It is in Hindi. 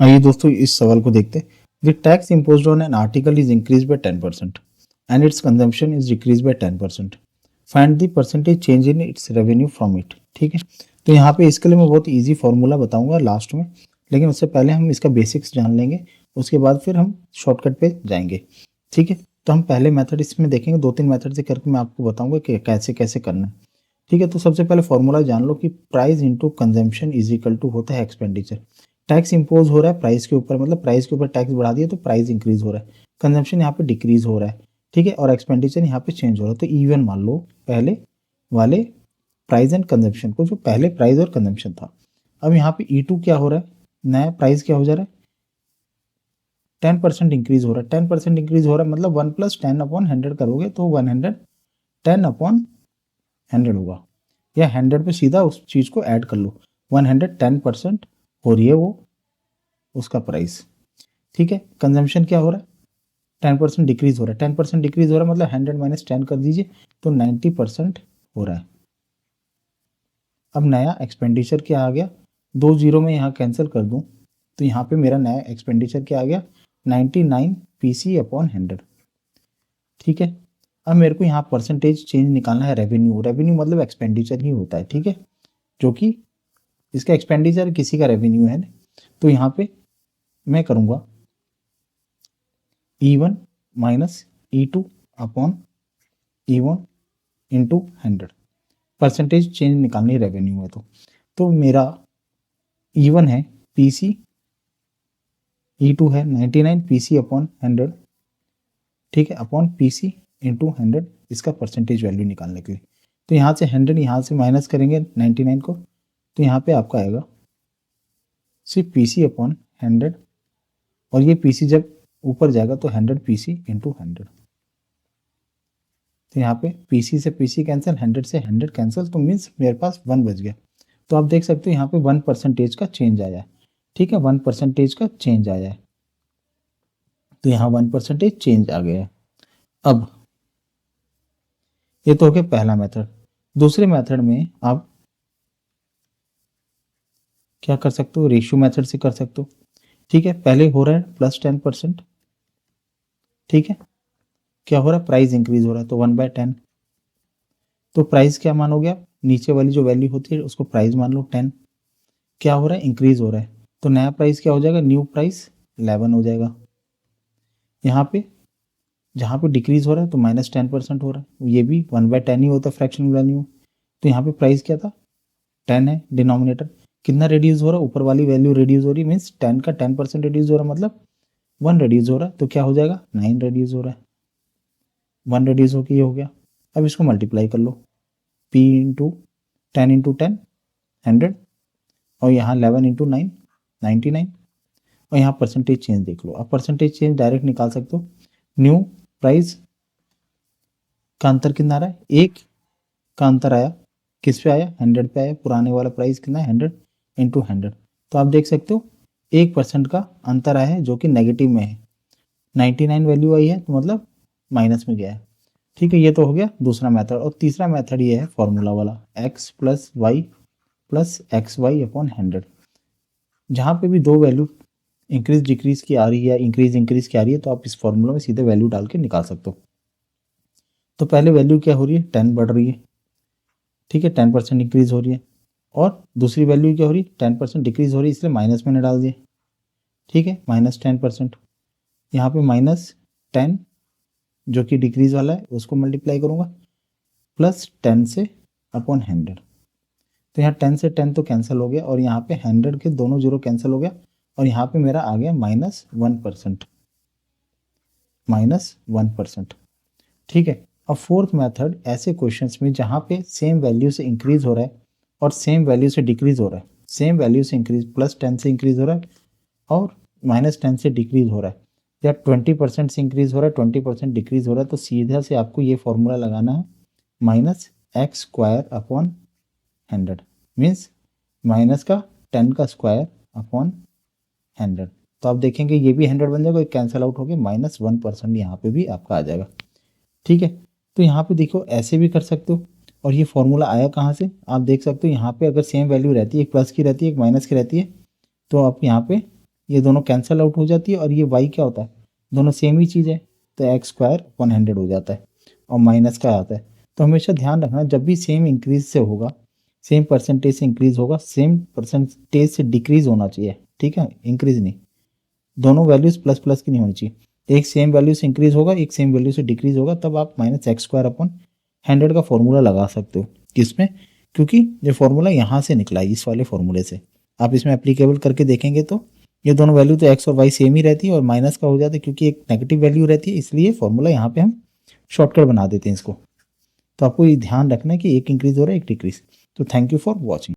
आइए दोस्तों इस सवाल को देखते हैं। The tax imposed on an article is increase by 10% and it's consumption is decrease by 10%। Find the percentage change in its revenue from it. ठीक है, तो यहाँ पे इसके लिए मैं बहुत इजी फॉर्मूला बताऊंगा लास्ट में, लेकिन उससे पहले हम इसका बेसिक्स जान लेंगे। उसके बाद फिर हम शॉर्टकट पे जाएंगे। ठीक है, तो हम पहले मेथड इसमें देखेंगे, 2-3 मेथड से करके मैं आपको बताऊंगा कि कैसे कैसे करना है। ठीक है, तो सबसे पहले फॉर्मूला जान लो कि price into consumption is equal to होता है एक्सपेंडिचर। टैक्स इंपोज हो रहा है प्राइस के ऊपर, मतलब प्राइस के ऊपर टैक्स बढ़ा दिया तो प्राइस इंक्रीज हो रहा है, कंजम्पशन यहाँ पे डिक्रीज हो रहा है। ठीक है, और एक्सपेंडिचर यहाँ पे चेंज हो रहा है। तो इवन मान लो पहले वाले प्राइस एंड कंजम्पशन को, जो पहले प्राइस और कंजम्पशन था। अब यहाँ पे E2 क्या हो रहा है, नया प्राइस क्या हो जा रहा है, 10% इंक्रीज हो रहा है। 10% इंक्रीज हो रहा है मतलब 1 + 10/100 करोगे तो 110/100 होगा, या 100 पे सीधा उस चीज को ऐड कर लो। 110% हो रही है वो उसका प्राइस। ठीक है, कंजम्पशन क्या हो रहा है, 10% डिक्रीज हो रहा है। 10% डिक्रीज हो रहा है मतलब 100 - 10 कर दीजिए तो 90% हो रहा है। अब नया एक्सपेंडिचर क्या आ गया, 2 जीरो में यहाँ कैंसिल कर दूं तो यहाँ पे मेरा नया एक्सपेंडिचर क्या आ गया, 99 PC/100। ठीक है, अब मेरे को यहाँ परसेंटेज चेंज निकालना है रेवेन्यू। रेवेन्यू मतलब एक्सपेंडिचर ही होता है। ठीक है, जो कि इसका एक्सपेंडिचर किसी का रेवेन्यू है। तो यहाँ पे मैं करूँगा E1 - E2 upon E1 into 100। Percentage change निकालनी है रेवेन्यू में। तो मेरा E1 है PC, E2 है 99 PC/100। ठीक है, अपॉन PC इंटू 100, इसका परसेंटेज वैल्यू निकालने के लिए। तो यहाँ से 100 यहाँ से माइनस करेंगे 99 को, तो यहाँ पे आपका आएगा सिर्फ PC/100, और ये PC जब ऊपर जाएगा तो 100 PC इंटू 100। तो यहाँ पे PC से PC कैंसिल, 100 से 100 कैंसिल, तो मीन्स मेरे पास 1 बच गया। तो आप देख सकते हो यहाँ पे 1% का चेंज आया है। ठीक है, 1% का चेंज आया है, तो यहाँ 1% चेंज आ गया है। अब ये तो हो गया पहला मेथड। दूसरे मेथड में आप क्या कर सकते हो, रेशियो मेथड से कर सकते हो। ठीक है, पहले हो रहा है +10%। ठीक है, क्या हो रहा है, प्राइस इंक्रीज हो रहा है तो 1/10। तो प्राइस क्या मान हो गया, नीचे वाली जो वैल्यू होती है उसको प्राइस मान लो 10। क्या हो रहा है, इंक्रीज हो रहा है, तो नया प्राइस क्या हो जाएगा, न्यू प्राइस 11 हो जाएगा। यहाँ पे जहाँ पे डिक्रीज हो रहा है तो -10% हो रहा है, ये भी 1/10 ही होता है फ्रैक्शनल वैल्यू। तो यहाँ पे प्राइस क्या था, 10 है, डिनोमिनेटर कितना रिड्यूस हो रहा है, ऊपर वाली वैल्यू रिड्यूस हो रही है, मीन्स 10 का 10% रिड्यूस हो रहा है, मतलब 1 रिड्यूस हो रहा है, तो क्या हो जाएगा, 9 रिड्यूस हो रहा है। 1 रिड्यूस होकर ये हो गया। अब इसको मल्टीप्लाई कर लो, P इंटू 10 इंटू 10 100, और यहाँ 11 इंटू 9 99, और यहाँ परसेंटेज चेंज देख लो। अब परसेंटेज चेंज डायरेक्ट निकाल सकते हो। न्यू प्राइस का अंतर कितना आ रहा है, 1 का अंतर आया, किस पे आया, 100 पे आया। पुराने वाला प्राइस कितना है, 100 इंटू 100। तो आप देख सकते हो 1% का अंतर आया है जो कि नेगेटिव में है। 99 वैल्यू आई है तो मतलब माइनस में गया है। ठीक है, ये तो हो गया दूसरा मेथड। और तीसरा मेथड ये है फॉर्मूला वाला, x + y + xy/100। जहाँ पे भी दो वैल्यू इंक्रीज डिक्रीज की आ रही है, इंक्रीज इंक्रीज की आ रही है, तो आप इस फॉर्मूला में सीधे वैल्यू डाल के निकाल सकते हो। तो पहले वैल्यू क्या हो रही है, 10 बढ़ रही है। ठीक है, 10% इंक्रीज हो रही है। और दूसरी वैल्यू क्या हो रही है, 10% डिक्रीज हो रही है, इसलिए माइनस मैंने डाल दिया। ठीक है, -10%। यहाँ पे -10 जो कि डिक्रीज वाला है उसको मल्टीप्लाई करूँगा +10 से अपॉन 100। तो यहाँ 10 से 10 तो कैंसिल हो गया, और यहाँ पे 100 के दोनों जीरो कैंसिल हो गया, और यहाँ पे मेरा आ गया -1%। -1%। ठीक है, अब फोर्थ मेथड ऐसे क्वेश्चंस में जहाँ पे सेम वैल्यू से इंक्रीज हो रहा है और सेम वैल्यू से डिक्रीज हो रहा है, सेम वैल्यू से इंक्रीज +10 से इंक्रीज हो रहा है और -10 से डिक्रीज हो रहा है, या 20% से इंक्रीज हो रहा है 20% डिक्रीज हो रहा है, तो सीधा से आपको ये फॉर्मूला लगाना है -x² / 100, मीन्स माइनस का 10 का स्क्वायर अपॉन 100। तो आप देखेंगे ये भी 100 बन जाएगा, कैंसिल आउट होकर -1% यहाँ पे भी आपका आ जाएगा। ठीक है, तो यहाँ पे देखो ऐसे भी कर सकते हो। और ये फॉर्मूला आया कहाँ से, आप देख सकते हो यहाँ पे अगर सेम वैल्यू रहती है, एक प्लस की रहती है एक माइनस की रहती है, तो आप यहाँ पे ये दोनों कैंसिल आउट हो जाती है और ये वाई क्या होता है, दोनों सेम ही चीज़ है, तो एक्स स्क्वायर 100 हो जाता है और माइनस का आता है। तो हमेशा ध्यान रखना जब भी सेम इंक्रीज से होगा, सेम परसेंटेज से इंक्रीज होगा, सेम परसेंटेज से डिक्रीज होना चाहिए, ठीक है, इंक्रीज नहीं। दोनों वैल्यूज प्लस प्लस की नहीं होनी चाहिए, एक सेम वैल्यू से इंक्रीज होगा, एक सेम वैल्यू से डिक्रीज होगा, तब आप माइनस एक्स स्क्वायर अपॉन 100 का फॉर्मूला लगा सकते हो। किसमें? क्योंकि ये फॉर्मूला यहाँ से निकला है, इस वाले फॉर्मूले से। आप इसमें एप्लीकेबल करके देखेंगे तो ये दोनों वैल्यू तो एक्स और वाई सेम ही रहती है और माइनस का हो जाता है, क्योंकि एक नेगेटिव वैल्यू रहती है, इसलिए फॉर्मूला यहाँ पे हम शॉर्टकट बना देते हैं इसको। तो आपको ये ध्यान रखना है कि एक इंक्रीज हो रहा है, एक डिक्रीज। तो थैंक यू फॉर वॉचिंग।